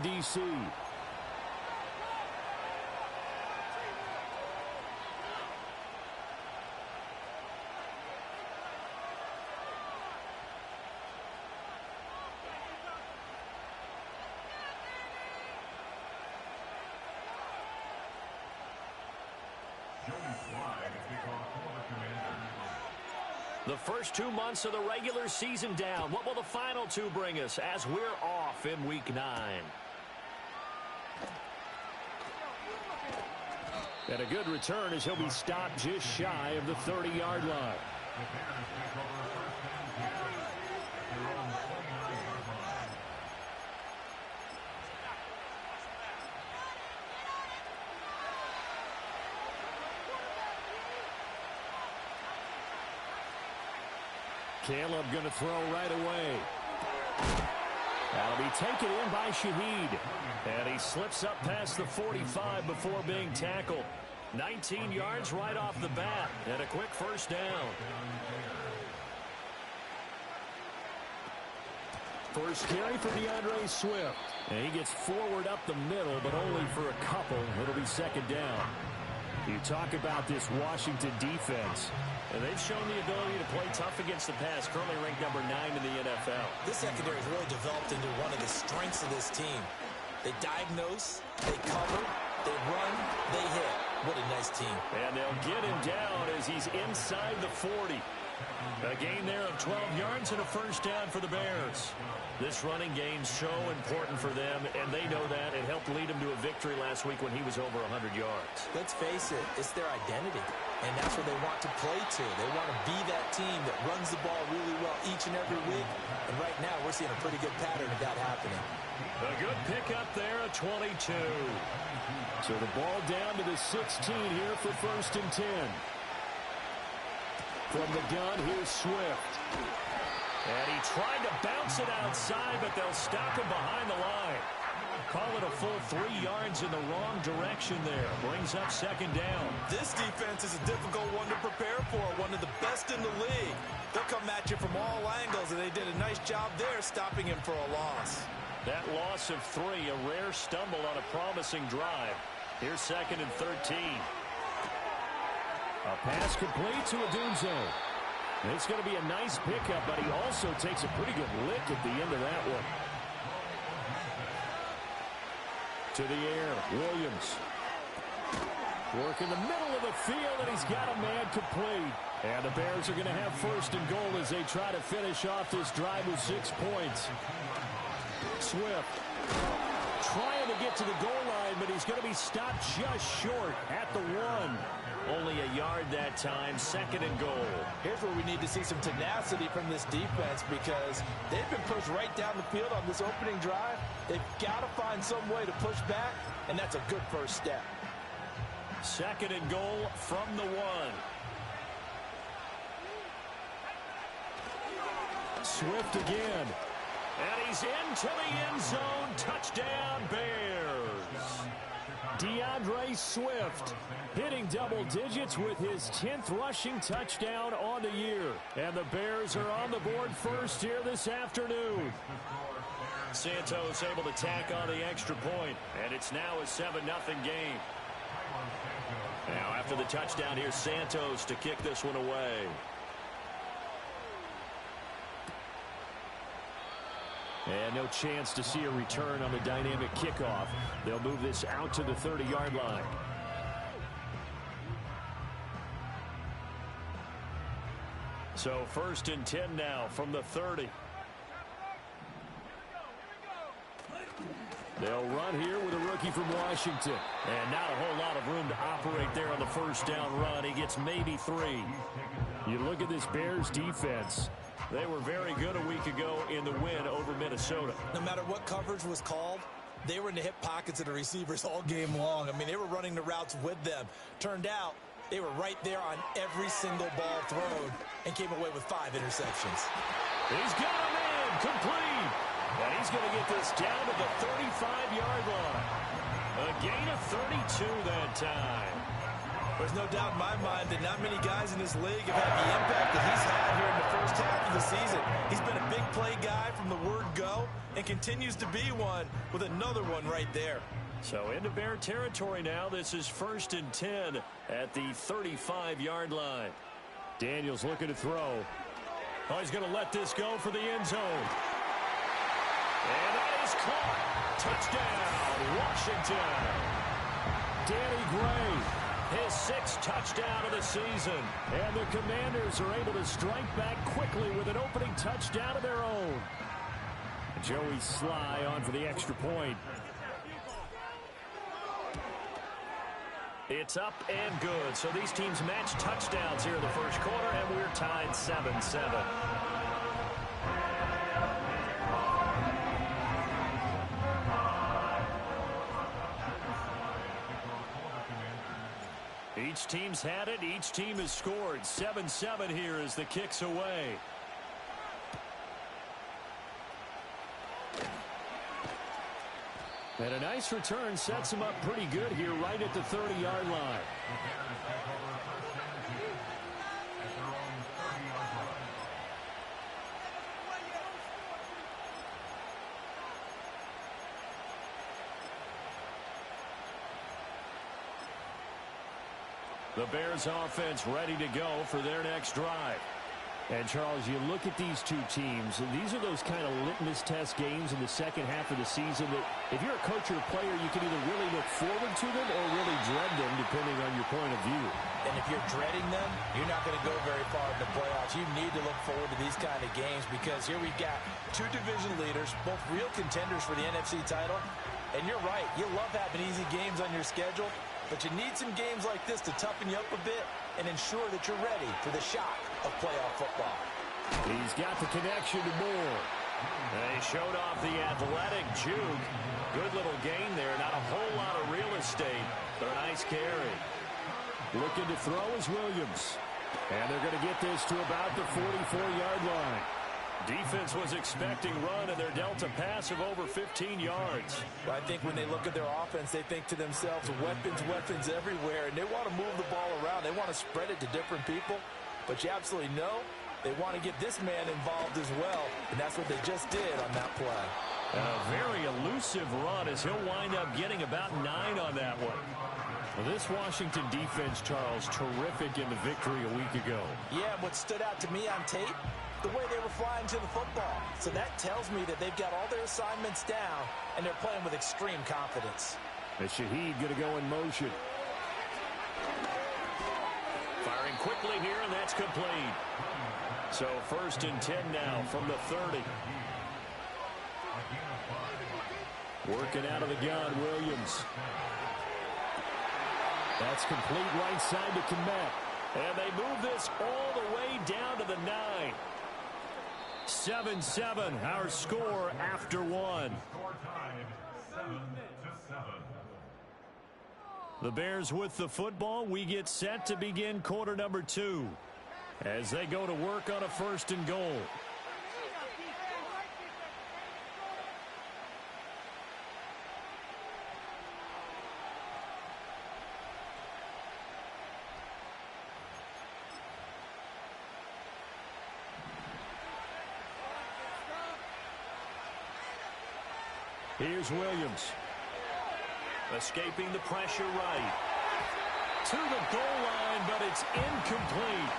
D.C. The first 2 months of the regular season down. What will the final two bring us as we're off in Week 9? And a good return as he'll be stopped just shy of the 30-yard line. Caleb going to throw right away. That'll be taken in by Shaheed. And he slips up past the 45 before being tackled. 19 yards right off the bat. And a quick first down. First carry for DeAndre Swift. And he gets forward up the middle, but only for a couple. It'll be second down. You talk about this Washington defense. And they've shown the ability to play tough against the pass, currently ranked number 9 in the NFL. This secondary has really developed into one of the strengths of this team. They diagnose, they cover, they run, they hit. What a nice team. And they'll get him down as he's inside the 40. A gain there of 12 yards and a first down for the Bears. This running game's so important for them, and they know that. It helped lead them to a victory last week when he was over 100 yards. Let's face it, it's their identity, and that's what they want to play to. They want to be that team that runs the ball really well each and every week, and right now we're seeing a pretty good pattern of that happening. A good pickup there at 22. So the ball down to the 16 here for first and 10. From the gun, here's Swift. And he tried to bounce it outside, but they'll stop him behind the line. Call it a full 3 yards in the wrong direction there. Brings up second down. This defense is a difficult one to prepare for, one of the best in the league. They'll come at you from all angles, and they did a nice job there stopping him for a loss. That loss of 3, a rare stumble on a promising drive. Here's second and 13. A pass complete to Odunze. It's going to be a nice pickup, but he also takes a pretty good lick at the end of that one. To the air, Williams. Work in the middle of the field, and he's got a man complete. And the Bears are going to have first and goal as they try to finish off this drive with 6 points. Swift trying to get to the goal line, but he's going to be stopped just short at the 1. Only a yard that time, second and goal. Here's where we need to see some tenacity from this defense because they've been pushed right down the field on this opening drive. They've got to find some way to push back, and that's a good first step. Second and goal from the 1. Swift again. And he's into the end zone. Touchdown, Bears. DeAndre Swift hitting double digits with his 10th rushing touchdown on the year. And the Bears are on the board first here this afternoon. Santos able to tack on the extra point, and it's now a 7-0 game. Now after the touchdown, here's Santos to kick this one away. And no chance to see a return on the dynamic kickoff. They'll move this out to the 30-yard line. So first and 10 now from the 30. They'll run here with a rookie from Washington. And not a whole lot of room to operate there on the first down run. He gets maybe 3. You look at this Bears defense. They were very good a week ago in the win over Minnesota. No matter what coverage was called, they were in the hip pockets of the receivers all game long. I mean, they were running the routes with them. Turned out, they were right there on every single ball thrown and came away with 5 interceptions. He's got him in, complete. And he's going to get this down to the 35-yard line. A gain of 32 that time. There's no doubt in my mind that not many guys in this league have had the impact that he's had here in the first half of the season. He's been a big play guy from the word go and continues to be one with another one right there. So into Bear territory now. This is 1st and 10 at the 35-yard line. Daniels looking to throw. Oh, he's going to let this go for the end zone. And that is caught. Touchdown, Washington. Danny Gray, his 6th touchdown of the season. And the Commanders are able to strike back quickly with an opening touchdown of their own. Joey Sly on for the extra point. It's up and good. So these teams match touchdowns here in the first quarter, and we're tied 7-7. Each team's had it. Each team has scored. 7-7 here as the kick's away. And a nice return sets him up pretty good here right at the 30-yard line. The Bears offense ready to go for their next drive. And, Charles, you look at these two teams, and these are those kind of litmus test games in the second half of the season that if you're a coach or a player, you can either really look forward to them or really dread them, depending on your point of view. And if you're dreading them, you're not going to go very far in the playoffs. You need to look forward to these kind of games because here we've got two division leaders, both real contenders for the NFC title. And you're right, you love having easy games on your schedule, but you need some games like this to toughen you up a bit and ensure that you're ready for the shock of playoff football. He's got the connection to Moore. They showed off the athletic juke. Good little gain there. Not a whole lot of real estate, but a nice carry. Looking to throw is Williams. And they're going to get this to about the 44-yard line. Defense was expecting run, and they're dealt a pass of over 15 yards. Well, I think when they look at their offense, they think to themselves, weapons everywhere, and they want to move the ball around. They want to spread it to different people, but you absolutely know they want to get this man involved as well, and that's what they just did on that play. A very elusive run as he'll wind up getting about 9 on that one. Well, this Washington defense, Charles, terrific in the victory a week ago. Yeah, and what stood out to me on tape, the way they were flying to the football. So that tells me that they've got all their assignments down, and they're playing with extreme confidence. And Shaheed going to go in motion. Firing quickly here, and that's complete. So 1st and 10 now from the 30. Working out of the gun, Williams. That's complete right side to Kmet. And they move this all the way down to the 9. 7-7, our score after 1. The Bears with the football. We get set to begin quarter number 2 as they go to work on a 1st and goal. Here's Williams. Escaping the pressure right. To the goal line, but it's incomplete.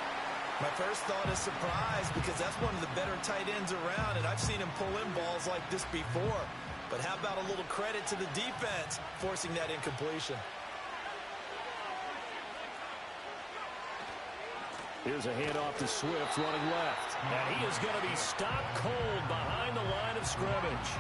My first thought is surprise because that's one of the better tight ends around, and I've seen him pull in balls like this before. But how about a little credit to the defense forcing that incompletion? Here's a handoff to Swift running left. And he is going to be stopped cold behind the line of scrimmage.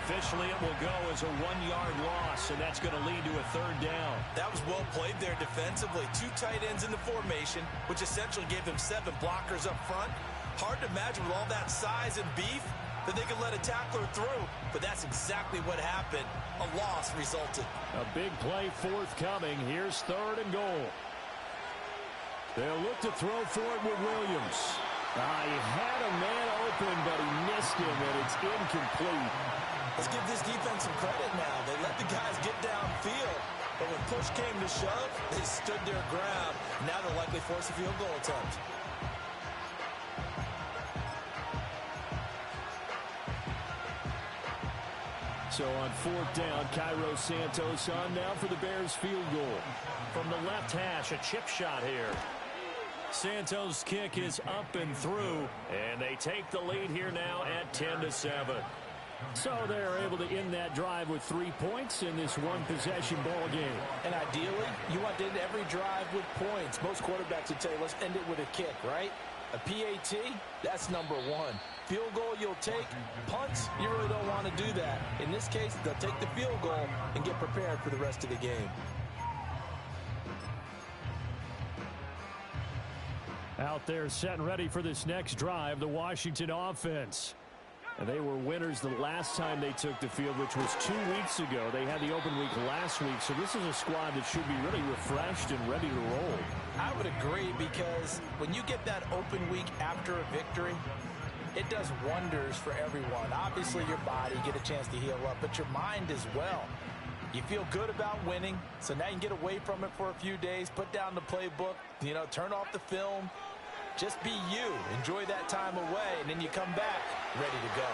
Officially, it will go as a 1-yard loss, and that's going to lead to a 3rd down. That was well played there defensively. 2 tight ends in the formation, which essentially gave them 7 blockers up front. Hard to imagine with all that size and beef that they could let a tackler through, but that's exactly what happened. A loss resulted. A big play forthcoming. Here's 3rd and goal. They'll look to throw for it with Williams. He had a man open, but he missed him, and it's incomplete. Let's give this defense some credit now. They let the guys get downfield, but when push came to shove, they stood their ground. Now they'll likely force a field goal attempt. So on fourth down, Cairo Santos on now for the Bears field goal. From the left hash, a chip shot here. Santos' kick is up and through, and they take the lead here now at 10-7. So they're able to end that drive with 3 points in this one-possession ball game. And ideally, you want to end every drive with points. Most quarterbacks would tell you, let's end it with a kick, right? A PAT, that's number one. Field goal you'll take. Punts, you really don't want to do that. In this case, they'll take the field goal and get prepared for the rest of the game. Out there set and ready for this next drive, the Washington offense. And they were winners the last time they took the field, which was 2 weeks ago. They had the open week last week, so this is a squad that should be really refreshed and ready to roll. I would agree, because when you get that open week after a victory, it does wonders for everyone. Obviously, your body, get a chance to heal up, but your mind as well. You feel good about winning, so now you can get away from it for a few days, put down the playbook, turn off the film. Just be you. Enjoy that time away, and then you come back ready to go.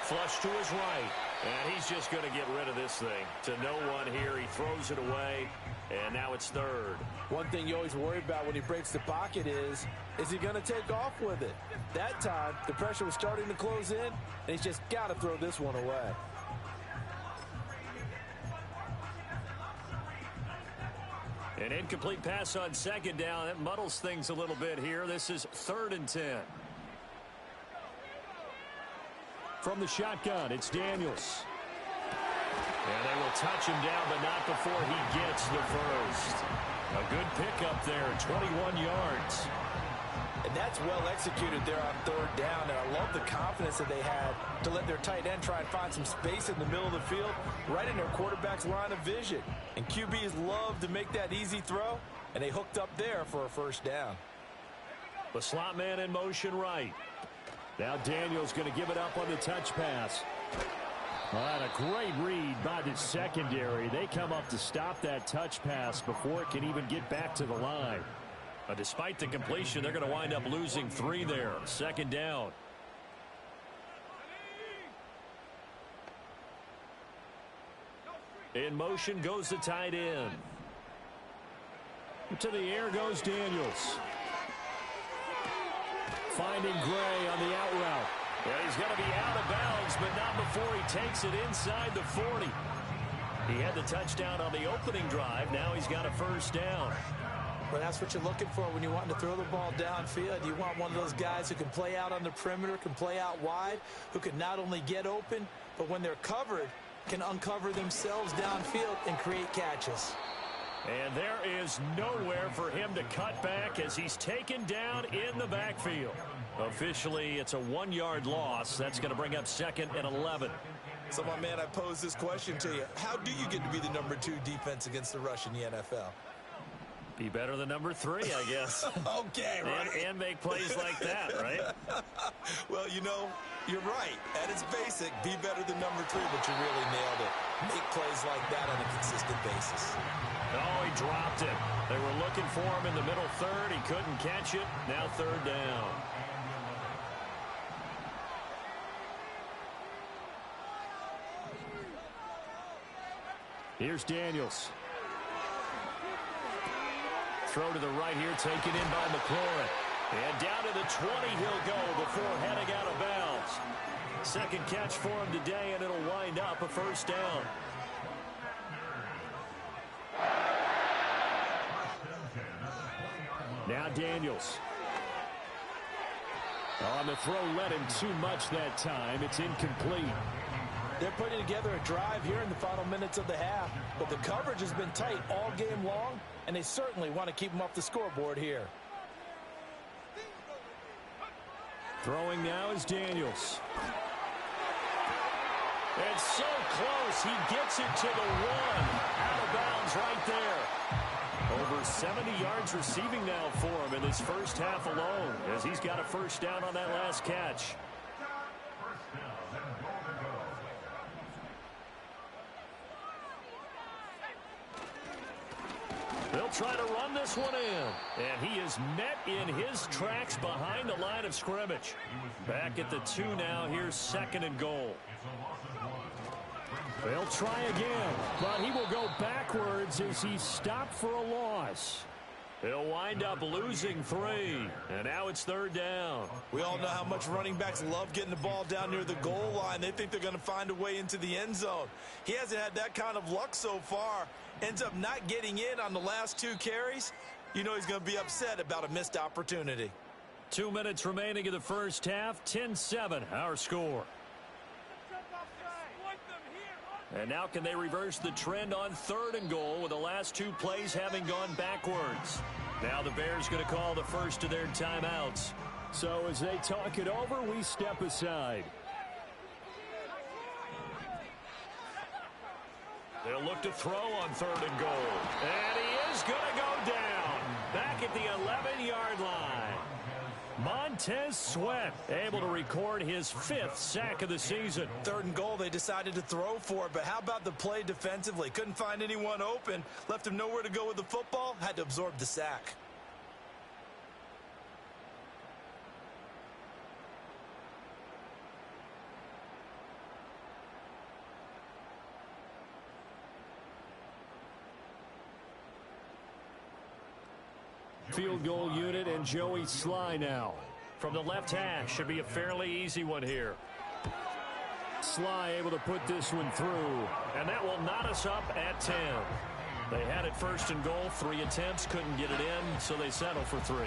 Flush to his right, and he's just going to get rid of this thing. To no one here, he throws it away, and now it's third. One thing you always worry about when he breaks the pocket is he going to take off with it? That time, the pressure was starting to close in, and he's just got to throw this one away. An incomplete pass on second down. That muddles things a little bit here. This is 3rd and 10. From the shotgun, it's Daniels. And they will touch him down, but not before he gets the first. A good pickup there, 21 yards. And that's well executed there on 3rd down. And I love the confidence that they had to let their tight end try and find some space in the middle of the field, right in their quarterback's line of vision. And QBs love to make that easy throw, and they hooked up there for a first down. The slot man in motion right. Now Daniels going to give it up on the touch pass. All right, a great read by the secondary. They come up to stop that touch pass before it can even get back to the line. But despite the completion, they're going to wind up losing 3 there. 2nd down. In motion goes the tight end. To the air goes Daniels. Finding Gray on the out route. Yeah, he's going to be out of bounds, but not before he takes it inside the 40. He had the touchdown on the opening drive. Now he's got a first down. Well, that's what you're looking for when you want to throw the ball downfield. You want one of those guys who can play out on the perimeter, can play out wide, who can not only get open, but when they're covered, can uncover themselves downfield and create catches. And there is nowhere for him to cut back as he's taken down in the backfield. Officially, it's a 1-yard loss. That's going to bring up 2nd and 11. So, my man, I pose this question to you. How do you get to be the number 2 defense against the rush in the NFL? Be better than number 3, I guess. Okay, right. And make plays like that, right? Well, you're right. At its basic, be better than number 3, but you really nailed it. Make plays like that on a consistent basis. Oh, he dropped it. They were looking for him in the middle 3rd. He couldn't catch it. Now 3rd down. Here's Daniels. Throw to the right here, taken in by McLaurin. And down to the 20 he'll go before heading out of bounds. 2nd catch for him today, and it'll wind up a first down. Now Daniels. On the throw, led him too much that time. It's incomplete. They're putting together a drive here in the final minutes of the half, but the coverage has been tight all game long, and they certainly want to keep them off the scoreboard here. Throwing now is Daniels. And so close, he gets it to the 1. Out of bounds right there. Over 70 yards receiving now for him in this first half alone, as he's got a first down on that last catch. They'll try to run this one in. And he is met in his tracks behind the line of scrimmage. Back at the 2 now. Here's 2nd and goal. They'll try again, but he will go backwards as he's stopped for a loss. He'll wind up losing 3, and now it's 3rd down. We all know how much running backs love getting the ball down near the goal line. They think they're going to find a way into the end zone. He hasn't had that kind of luck so far. Ends up not getting in on the last 2 carries. You know he's going to be upset about a missed opportunity. 2 minutes remaining in the first half. 10-7, our score. And now can they reverse the trend on 3rd and goal with the last 2 plays having gone backwards? Now the Bears going to call the first of their timeouts. So as they talk it over, we step aside. They'll look to throw on 3rd and goal. And he is going to go down. Back at the 11-yard line. Montez Sweat able to record his 5th sack of the season. 3rd and goal, they decided to throw for it, but how about the play defensively? Couldn't find anyone open, left him nowhere to go with the football, had to absorb the sack. Field goal unit and Joey Sly now. From the left hash, should be a fairly easy one here. Sly able to put this one through, and that will knot us up at 10. They had it 1st and goal, 3 attempts, couldn't get it in, so they settle for 3.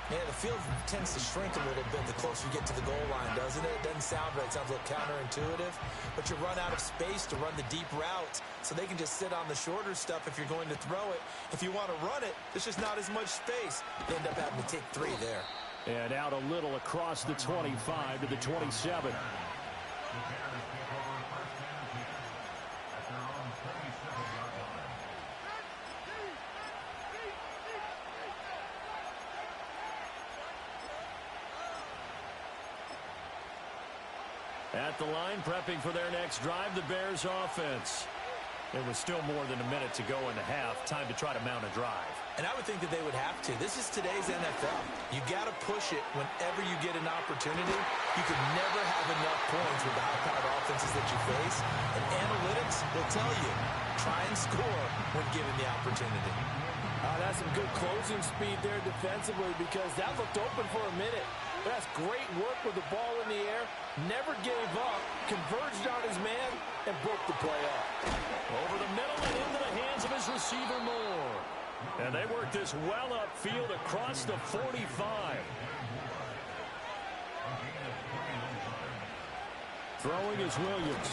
Yeah, the field tends to shrink a little bit the closer you get to the goal line, doesn't it? It doesn't sound right. It sounds a little counterintuitive. But you run out of space to run the deep routes, so they can just sit on the shorter stuff if you're going to throw it. If you want to run it, there's just not as much space. You end up having to take 3 there. And out a little across the 25 to the 27. At the line, prepping for their next drive, the Bears offense. There was still more than a minute to go in the half. Time to try to mount a drive. And I would think that they would have to. This is today's NFL. You got to push it whenever you get an opportunity. You could never have enough points with the high-powered offenses that you face. And analytics will tell you, try and score when given the opportunity. That's some good closing speed there defensively because that looked open for a minute. That's great work with the ball in the air. Never gave up, converged on his man, and broke the play up. Over the middle and into the hands of his receiver Moore. And they work this well upfield across the 45. Throwing is Williams.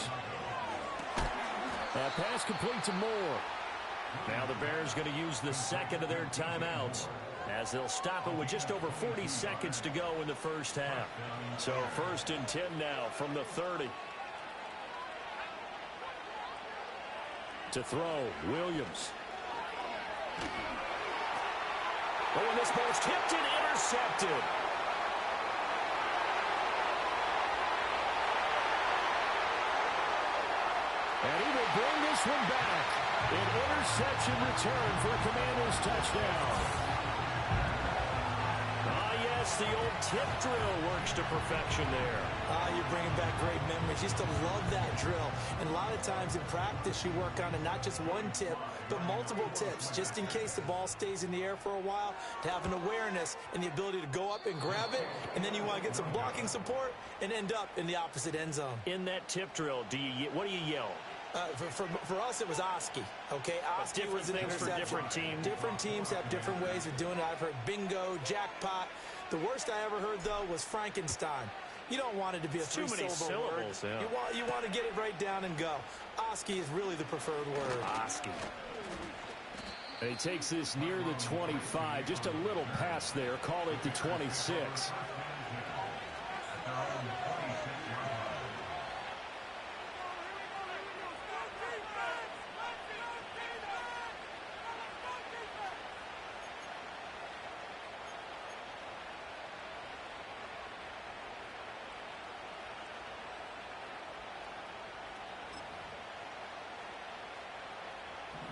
That pass complete to Moore. Now the Bears going to use the 2nd of their timeouts as they'll stop it with just over 40 seconds to go in the first half. So 1st and 10 now from the 30. To throw, Williams. Oh, and this ball's tipped and intercepted. And he will bring this one back. An interception return for a Commanders touchdown. Yes, the old tip drill works to perfection there. You're bringing back great memories. Used to love that drill. And a lot of times in practice, you work on it, not just one tip, but multiple tips, just in case the ball stays in the air for a while, to have an awareness and the ability to go up and grab it, and then you want to get some blocking support and end up in the opposite end zone. In that tip drill, what do you yell? For us, it was Oski. Okay, Oski was an interception. For different teams. Different teams have different ways of doing it. I've heard bingo, jackpot. The worst I ever heard, though, was Frankenstein. You don't want it to be a three-syllable word. Yeah. You want to get it right down and go. Oski is really the preferred word. Oski. And he takes this near the 25. Just a little pass there. Call it the 26.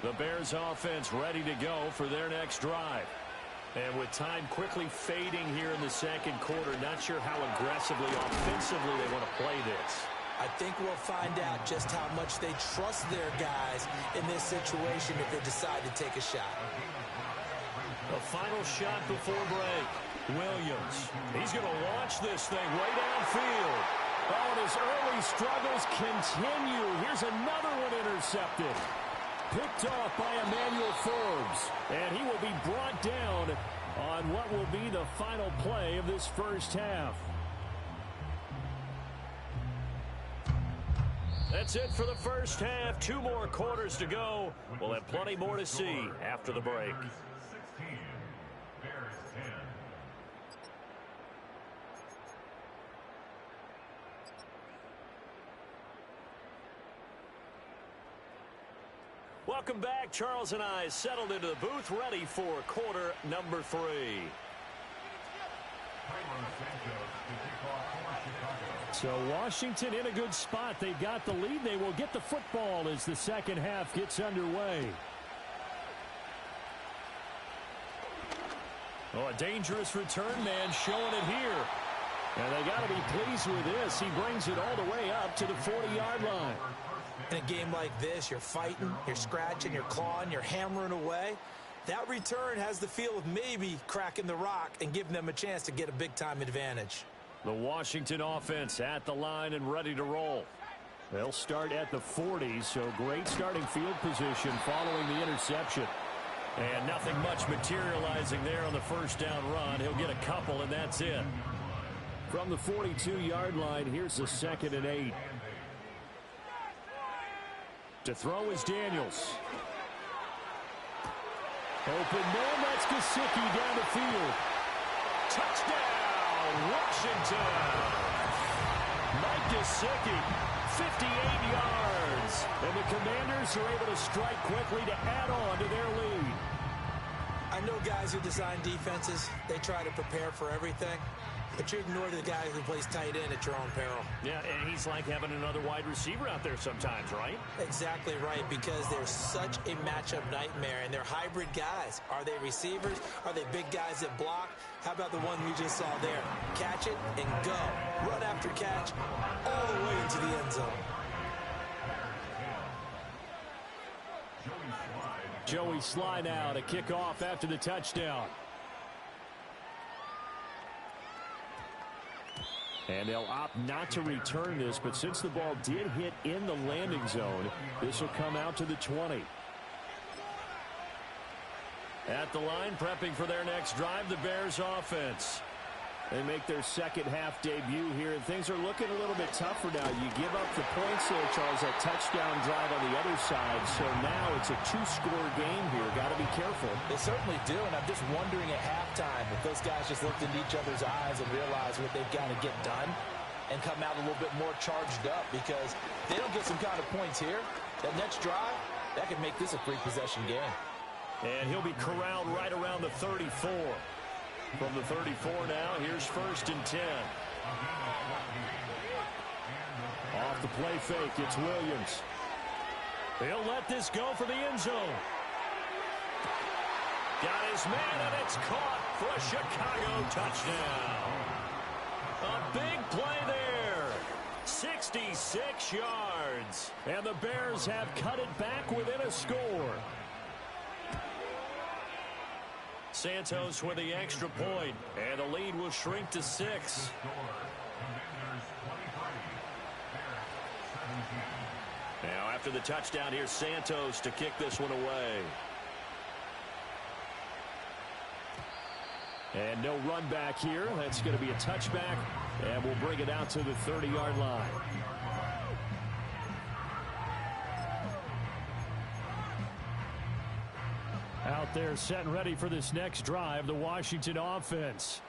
The Bears offense ready to go for their next drive. And with time quickly fading here in the second quarter, not sure how aggressively, offensively they want to play this. I think we'll find out just how much they trust their guys in this situation if they decide to take a shot. The final shot before break. Williams. He's going to launch this thing way downfield. Oh, and his early struggles continue. Here's another one intercepted. Picked off by Emmanuel Forbes. And he will be brought down on what will be the final play of this first half. That's it for the first half. 2 more quarters to go. We'll have plenty more to see after the break. Welcome back. Charles and I settled into the booth, ready for quarter number 3. So Washington in a good spot. They've got the lead. They will get the football as the second half gets underway. Oh, a dangerous return man showing it here. And they got to be pleased with this. He brings it all the way up to the 40-yard line. In a game like this, you're fighting, you're scratching, you're clawing, you're hammering away. That return has the feel of maybe cracking the rock and giving them a chance to get a big-time advantage. The Washington offense at the line and ready to roll. They'll start at the 40, so great starting field position following the interception. And nothing much materializing there on the first down run. He'll get a couple, and that's it. From the 42-yard line, here's the 2nd and 8. To throw is Daniels. Open man, that's Gesicki down the field. Touchdown, Washington. Mike Gesicki, 58 yards. And the Commanders are able to strike quickly to add on to their lead. I know guys who design defenses, they try to prepare for everything. But you ignore the guy who plays tight end at your own peril. Yeah, and he's like having another wide receiver out there sometimes, right? Exactly right, because they're such a matchup nightmare, and they're hybrid guys. Are they receivers? Are they big guys that block? How about the one we just saw there? Catch it and go. Run after catch all the way into the end zone. Joey Sly now to kick off after the touchdown. And they'll opt not to return this, but since the ball did hit in the landing zone, this will come out to the 20. At the line, prepping for their next drive, the Bears offense. They make their second half debut here, and things are looking a little bit tougher now. You give up the points there, Charles, that touchdown drive on the other side. So now it's a 2-score game here. Got to be careful. They certainly do, and I'm just wondering at halftime if those guys just looked into each other's eyes and realized what they've got to get done and come out a little bit more charged up, because they don't get some kind of points here. That next drive, that could make this a 3-possession game. And he'll be corralled right around the 34. From the 34 now, here's 1st and 10. Off the play fake, it's Williams. He'll let this go for the end zone. Got his man, and it's caught for a Chicago touchdown. A big play there. 66 yards. And the Bears have cut it back within a score. Santos with the extra point, and the lead will shrink to 6. Now after the touchdown, here's Santos to kick this one away. And no run back here. That's going to be a touchback, and we'll bring it out to the 30-yard line. Out there set and ready for this next drive, the Washington offense.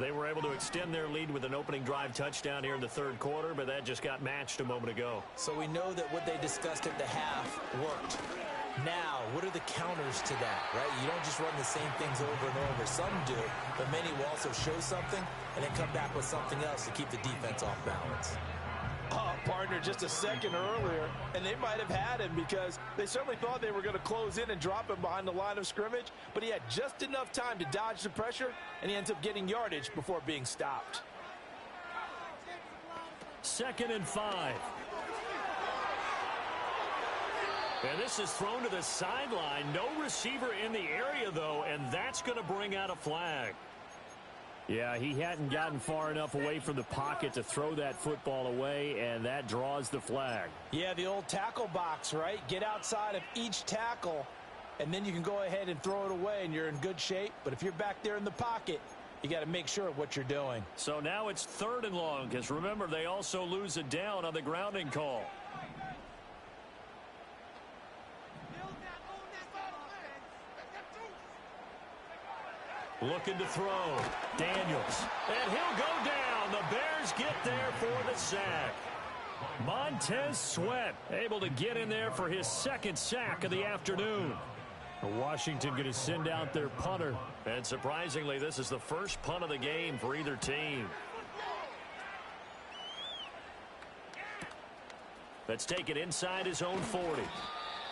They were able to extend their lead with an opening drive touchdown here in the third quarter, but that just got matched a moment ago. So we know that what they discussed at the half worked. Now, what are the counters to that, right? You don't just run the same things over and over. Some do, but many will also show something and then come back with something else to keep the defense off balance. partner just a second earlier, and they might have had him because they certainly thought they were going to close in and drop him behind the line of scrimmage, but he had just enough time to dodge the pressure, and he ends up getting yardage before being stopped. 2nd and 5. And this is thrown to the sideline. No receiver in the area, though, and that's going to bring out a flag. Yeah, he hadn't gotten far enough away from the pocket to throw that football away, and that draws the flag. Yeah, the old tackle box, right? Get outside of each tackle, and then you can go ahead and throw it away, and you're in good shape. But if you're back there in the pocket, you got to make sure of what you're doing. So now it's 3rd and long, because remember, they also lose a down on the grounding call. Looking to throw. Daniels. And he'll go down. The Bears get there for the sack. Montez Sweat able to get in there for his 2nd sack of the afternoon. Washington going to send out their punter. And surprisingly, this is the first punt of the game for either team. Let's take it inside his own 40.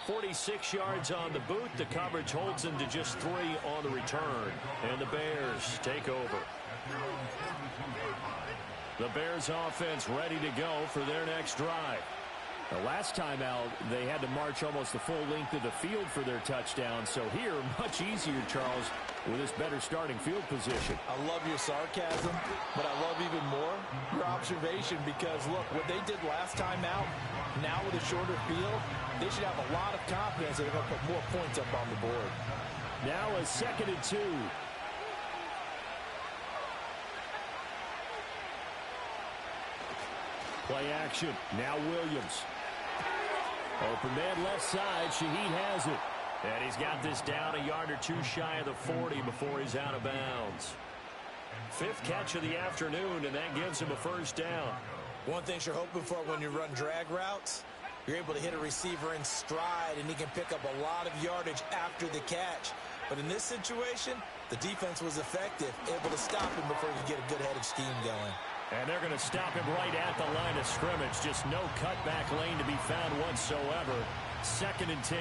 46 yards on the boot. The coverage holds him to just 3 on the return. And the Bears take over. The Bears offense ready to go for their next drive. The last time out, they had to march almost the full length of the field for their touchdown. So here, much easier, Charles, with this better starting field position. I love your sarcasm, but I love even more your observation because, look, what they did last time out, now with a shorter field, they should have a lot of confidence that they're going to put more points up on the board. Now a 2nd and 2. Play action. Now Williams. Open man left side. Shaheed has it. And he's got this down a yard or 2 shy of the 40 before he's out of bounds. 5th catch of the afternoon, and that gives him a 1st down. One thing you're hoping for when you run drag routes, you're able to hit a receiver in stride, and he can pick up a lot of yardage after the catch. But in this situation, the defense was effective, able to stop him before he could get a good head of steam going. And they're going to stop him right at the line of scrimmage. Just no cutback lane to be found whatsoever. 2nd and 10.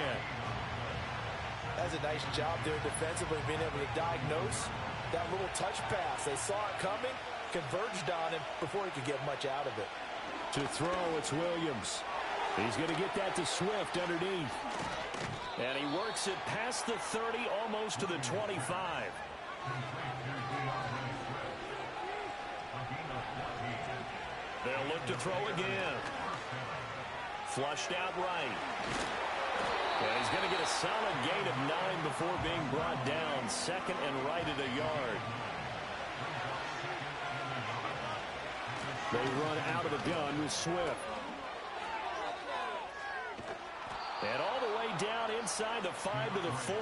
That's a nice job there defensively, being able to diagnose that little touch pass. They saw it coming, converged on him before he could get much out of it. To throw, it's Williams. He's going to get that to Swift underneath. And he works it past the 30, almost to the 25. They'll look to throw again. Flushed out right. And he's going to get a solid gain of 9 before being brought down. 2nd and right at a yard. They run out of the gun with Swift. And all the way down inside the 5 to the 4.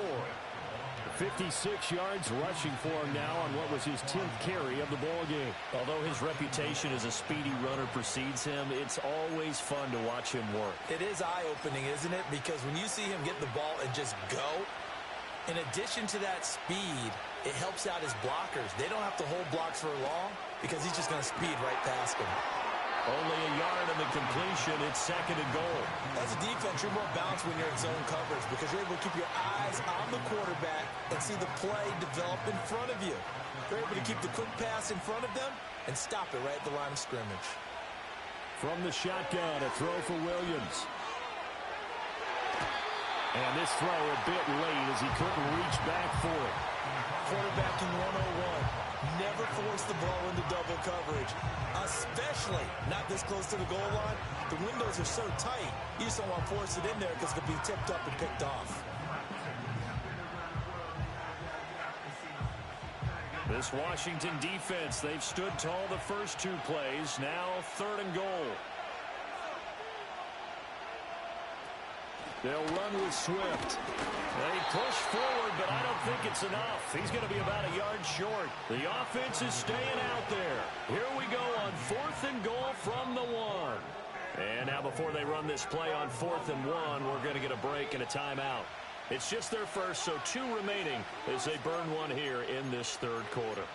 56 yards rushing for him now on what was his 10th carry of the ball game. Although his reputation as a speedy runner precedes him, it's always fun to watch him work. It is eye-opening, isn't it? Because when you see him get the ball and just go, in addition to that speed, it helps out his blockers. They don't have to hold blocks for long because he's just going to speed right past them. Only a yard on the completion. It's 2nd and goal. As a defense, you're more balanced when you're in zone coverage because you're able to keep your eyes on the quarterback and see the play develop in front of you. You're able to keep the quick pass in front of them and stop it right at the line of scrimmage. From the shotgun, a throw for Williams. And this throw a bit late as he couldn't reach back for it. Quarterbacking 101. Never force the ball into double coverage, especially not this close to the goal line. The windows are so tight, you just don't want to force it in there because it could be tipped up and picked off. This Washington defense, they've stood tall the first 2 plays. Now 3rd and goal. They'll run with Swift. They push forward, but I don't think it's enough. He's going to be about a yard short. The offense is staying out there. Here we go on 4th and goal from the 1. And now before they run this play on 4th and 1, we're going to get a break and a timeout. It's just their first, so 2 remaining as they burn one here in this 3rd quarter.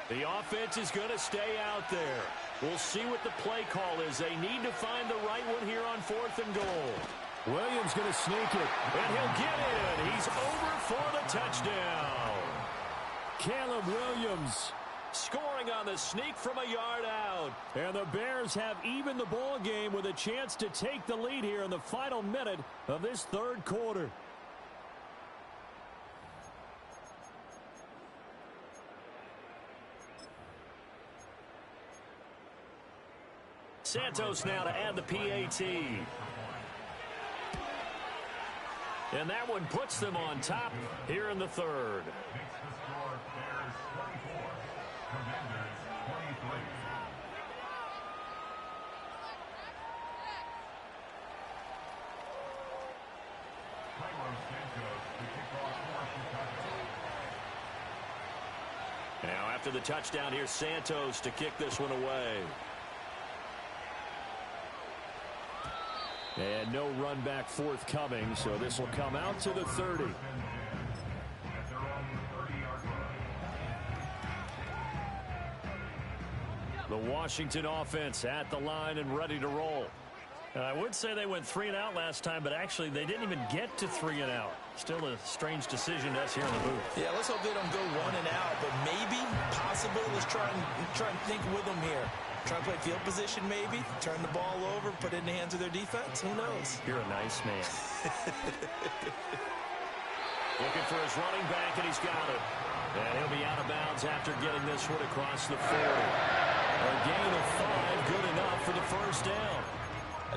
The offense is going to stay out there. We'll see what the play call is. They need to find the right one here on 4th and goal. Williams going to sneak it. And he'll get in. He's over for the touchdown. Caleb Williams scoring on the sneak from a yard out. And the Bears have evened the ball game with a chance to take the lead here in the final minute of this 3rd quarter. Santos now to add the PAT. And that one puts them on top here in the 3rd. Now after the touchdown, here's Santos to kick this one away. And no run back forthcoming, so this will come out to the 30. The Washington offense at the line and ready to roll. I would say they went 3 and out last time, but actually they didn't even get to 3 and out. Still a strange decision to us here in the booth. Yeah, let's hope they don't go 1 and out, but maybe, possibly, let's try and think with them here. Try and play field position maybe, turn the ball over, put it in the hands of their defense. Who knows? You're a nice man. Looking for his running back, and he's got it. And he'll be out of bounds after getting this one across the 40. A gain of 5, good enough for the first down.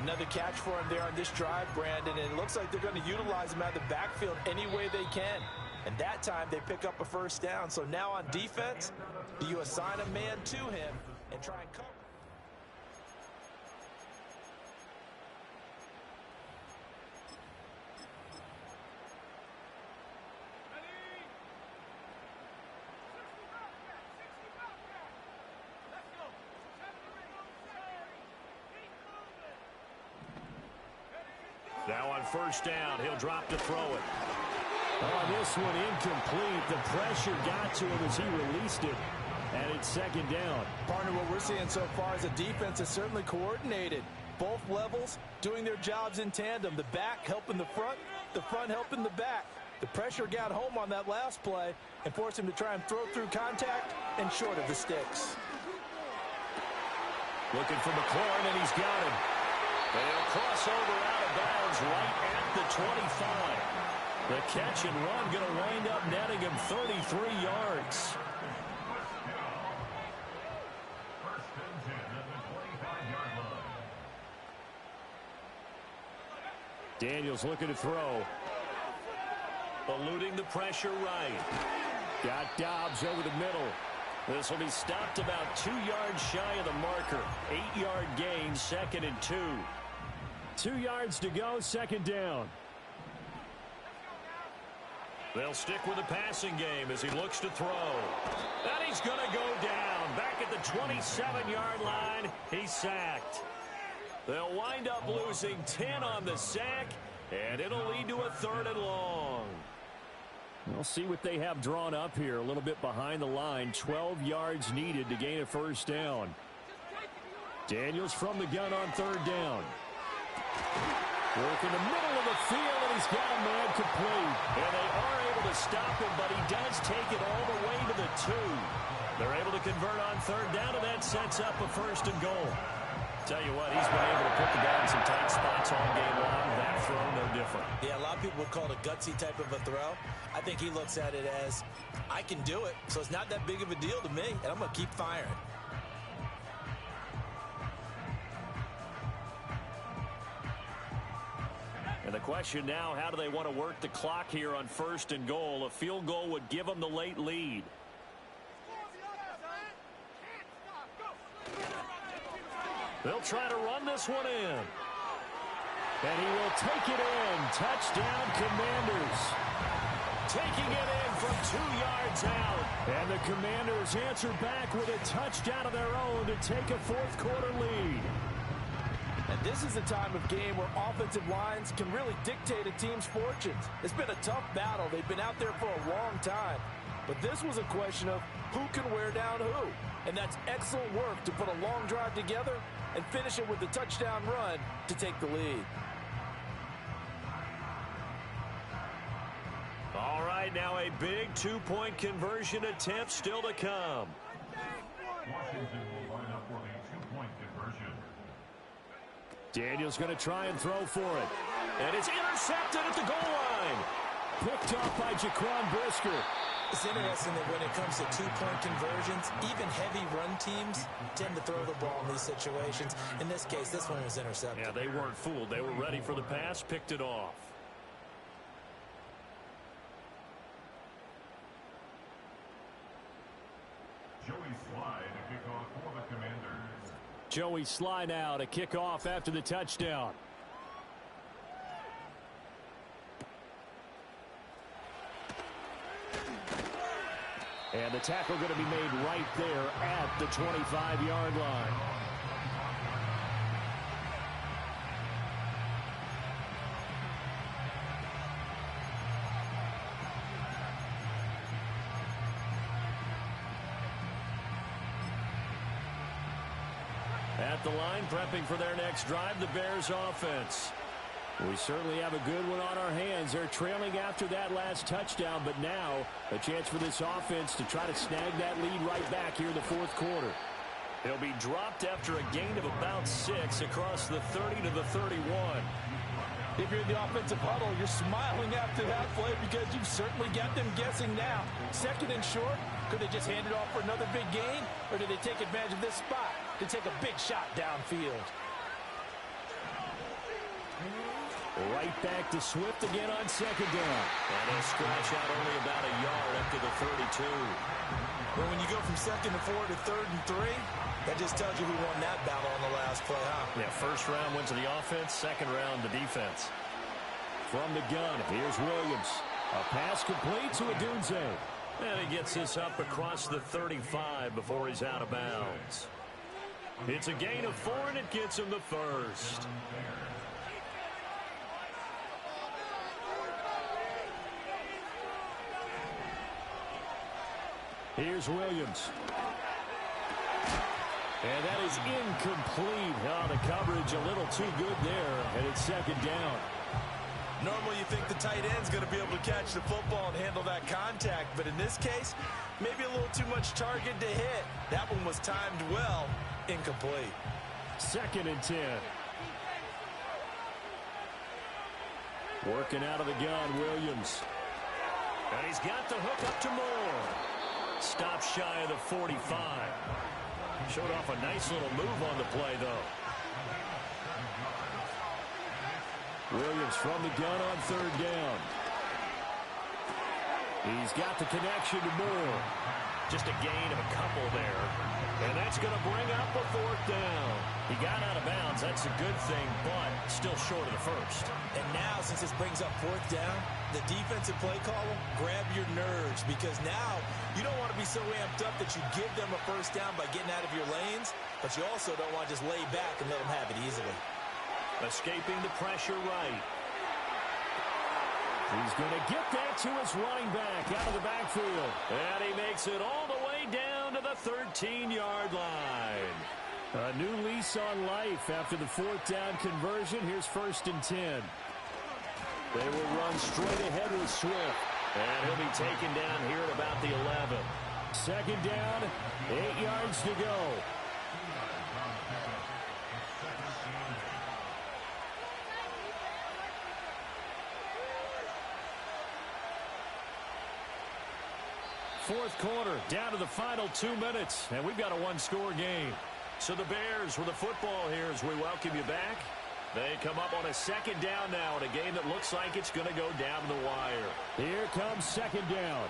Another catch for him there on this drive, Brandon, and it looks like they're going to utilize him out of the backfield any way they can. And that time they pick up a first down. So now on defense, do you assign a man to him and try and cover? Now on first down, he'll drop to throw it. On this one, incomplete. The pressure got to him as he released it. And it's 2nd down. Partner, what we're seeing so far is a defense is certainly coordinated. Both levels doing their jobs in tandem. The back helping the front helping the back. The pressure got home on that last play and forced him to try and throw through contact and short of the sticks. Looking for McLaurin, and he's got him. And he'll cross over out of bounds right at the 25. The catch and run going to wind up netting him 33 yards. Daniels looking to throw. Eluding the pressure right. Got Dobbs over the middle. This will be stopped about 2 yards shy of the marker. 8-yard gain, 2nd and 2. 2 yards to go, 2nd down. They'll stick with the passing game as he looks to throw. And he's going to go down. Back at the 27-yard line, he's sacked. They'll wind up losing 10 on the sack, and it'll lead to a 3rd and long. We'll see what they have drawn up here. A little bit behind the line. 12 yards needed to gain a first down. Daniels from the gun on 3rd down. Work in the middle of the field, and he's got a man complete. And they are able to stop him, but he does take it all the way to the 2. They're able to convert on 3rd down, and that sets up a 1st and goal. Tell you what, he's been able to put the guy in some tight spots all game long. That throw, no different. Yeah, a lot of people would call it a gutsy type of a throw. I think he looks at it as, I can do it, so it's not that big of a deal to me, and I'm going to keep firing. And the question now, how do they want to work the clock here on 1st and goal? A field goal would give them the late lead. They'll try to run this one in. And he will take it in. Touchdown, Commanders. Taking it in from 2 yards out. And the Commanders answer back with a touchdown of their own to take a 4th quarter lead. And this is a time of game where offensive lines can really dictate a team's fortunes. It's been a tough battle. They've been out there for a long time. But this was a question of who can wear down who. And that's excellent work to put a long drive together and finish it with a touchdown run to take the lead. All right, now a big two-point conversion attempt still to come. Washington will line up for the two-point conversion. Daniels going to try and throw for it. And it's intercepted at the goal line. Picked off by Jaquan Brisker. It's interesting that when it comes to two-point conversions, even heavy run teams tend to throw the ball in these situations. In this case, this one was intercepted. Yeah, they weren't fooled. They were ready for the pass, picked it off. Joey Slye to kick off for the Commanders. Joey Slye now to kick off after the touchdown. And the tackle going to be made right there at the 25-yard line. At the line, prepping for their next drive, the Bears offense. We certainly have a good one on our hands. They're trailing after that last touchdown, but now a chance for this offense to try to snag that lead right back here in the fourth quarter. He'll be dropped after a gain of about 6 across the 30 to the 31. If you're in the offensive huddle, you're smiling after that play because you've certainly got them guessing now. Second and short, could they just hand it off for another big gain, or did they take advantage of this spot to take a big shot downfield? Right back to Swift again on second down. And he'll scratch out only about a yard up to the 32. Well, when you go from 2nd and 4 to 3rd and 3, that just tells you who won that battle on the last play, huh? Yeah, first round went to the offense, second round the defense. From the gun, here's Williams. A pass complete to Odunze. And he gets this up across the 35 before he's out of bounds. It's a gain of 4, and it gets him the first. Here's Williams. And that is incomplete. Oh, the coverage a little too good there, and it's second down. Normally you think the tight end's going to be able to catch the football and handle that contact, but in this case, maybe a little too much target to hit. That one was timed well, incomplete. 2nd and 10. Working out of the gun, Williams. And he's got the hook up to Moore. Stop shy of the 45. Showed off a nice little move on the play, though. Williams from the gun on 3rd down. He's got the connection to Moore. Just a gain of a couple there. And that's going to bring up a 4th down. He got out of bounds. That's a good thing, but still short of the first. And now, since this brings up 4th down, the defensive play caller, grab your nerves, because now you don't want to be so amped up that you give them a first down by getting out of your lanes, but you also don't want to just lay back and let them have it easily. Escaping the pressure right. He's going to get that to his running back out of the backfield. And he makes it all the way down to the 13-yard line. A new lease on life after the 4th down conversion. Here's 1st and 10. They will run straight ahead with Swift. And he'll be taken down here at about the 11. 2nd down, 8 yards to go. Fourth quarter, down to the final 2 minutes, and we've got a one-score game. So the Bears with the football here as we welcome you back. They come up on a 2nd down now in a game that looks like it's going to go down the wire. Here comes 2nd down.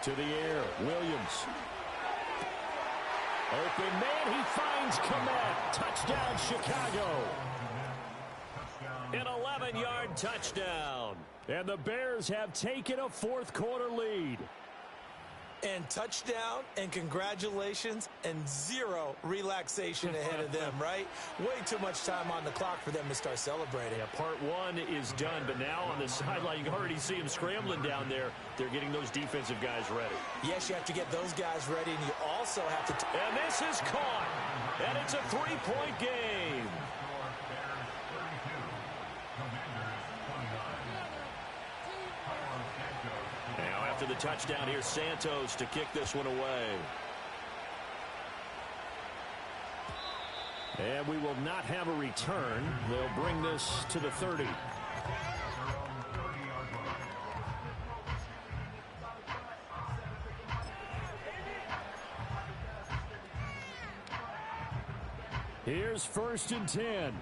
To the air, Williams. Open man, he finds Kmet. Touchdown, Chicago. An 11-yard touchdown. And the Bears have taken a fourth quarter lead. And touchdown, and congratulations, and zero relaxation ahead of them, right? Way too much time on the clock for them to start celebrating. Yeah, part one is done, but now on the sideline, you can already see them scrambling down there. They're getting those defensive guys ready. Yes, you have to get those guys ready, and you also have to... And this is caught, and it's a three-point game. Now after the touchdown, here's Santos to kick this one away. And we will not have a return. They'll bring this to the 30. Here's 1st and 10.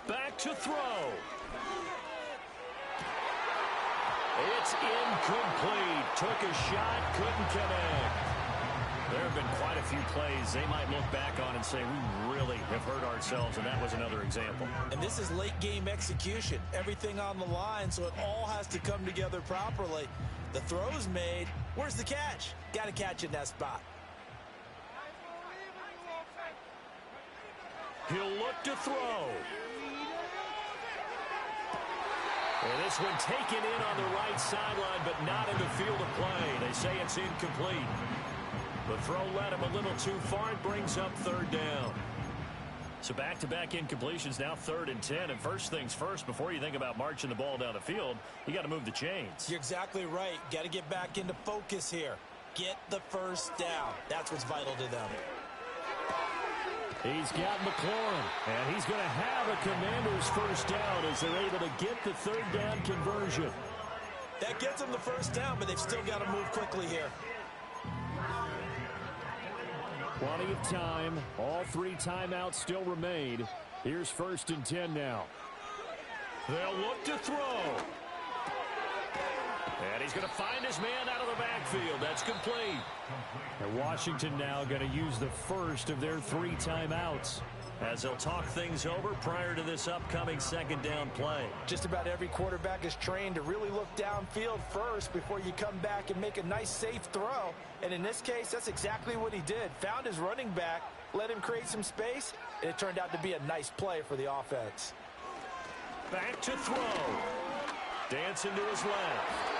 Back to throw. It's incomplete. Took a shot, couldn't connect. There have been quite a few plays they might look back on and say, we really have hurt ourselves, and that was another example. And this is late game execution. Everything on the line, so it all has to come together properly. The throw's made. Where's the catch? Got to catch it in that spot. He'll look to throw. And this one taken in on the right sideline, but not in the field of play. They say it's incomplete. The throw led him a little too far. It brings up 3rd down. So back-to-back incompletions, now 3rd and 10. And first things first, before you think about marching the ball down the field, you got to move the chains. You're exactly right. Got to get back into focus here. Get the first down. That's what's vital to them. He's got McLaurin, and he's going to have a Commanders first down as they're able to get the 3rd down conversion. That gets them the first down, but they've still got to move quickly here. Plenty of time. All 3 timeouts still remain. Here's 1st and 10 now. They'll look to throw. And he's going to find his man out of the backfield. That's complete. And Washington now going to use the first of their 3 timeouts as they'll talk things over prior to this upcoming 2nd down play. Just about every quarterback is trained to really look downfield first before you come back and make a nice, safe throw. And in this case, that's exactly what he did. Found his running back, let him create some space, and it turned out to be a nice play for the offense. Back to throw. Dancing to his left.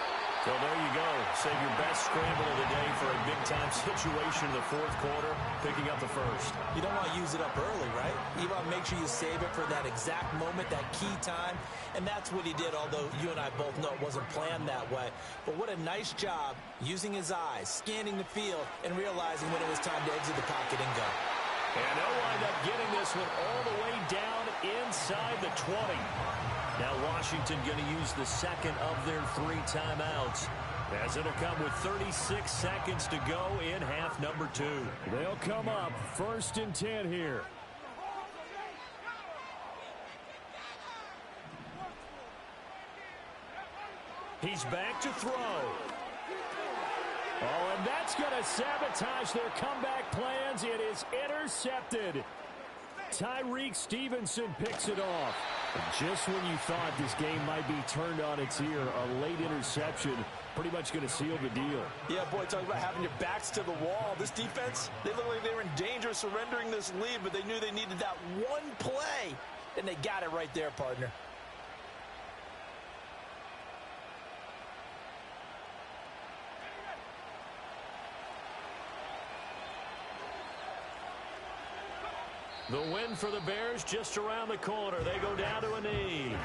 So there you go. Save your best scramble of the day for a big-time situation in the 4th quarter, picking up the first. You don't want to use it up early, right? You want to make sure you save it for that exact moment, that key time. And that's what he did, although you and I both know it wasn't planned that way. But what a nice job using his eyes, scanning the field, and realizing when it was time to exit the pocket and go. And they'll wind up getting this one all the way down inside the 20. Now Washington going to use the 2nd of their 3 timeouts, as it'll come with 36 seconds to go in half number 2. They'll come up 1st and 10 here. He's back to throw. Oh, and that's going to sabotage their comeback plans. It is intercepted. Tyreek Stevenson picks it off. Just when you thought this game might be turned on its ear, a late interception pretty much going to seal the deal. Yeah, boy, talking about having your backs to the wall. This defense, they look like they were in danger of surrendering this lead, but they knew they needed that one play, and they got it right there, partner. The win for the Bears just around the corner. They go down to a knee.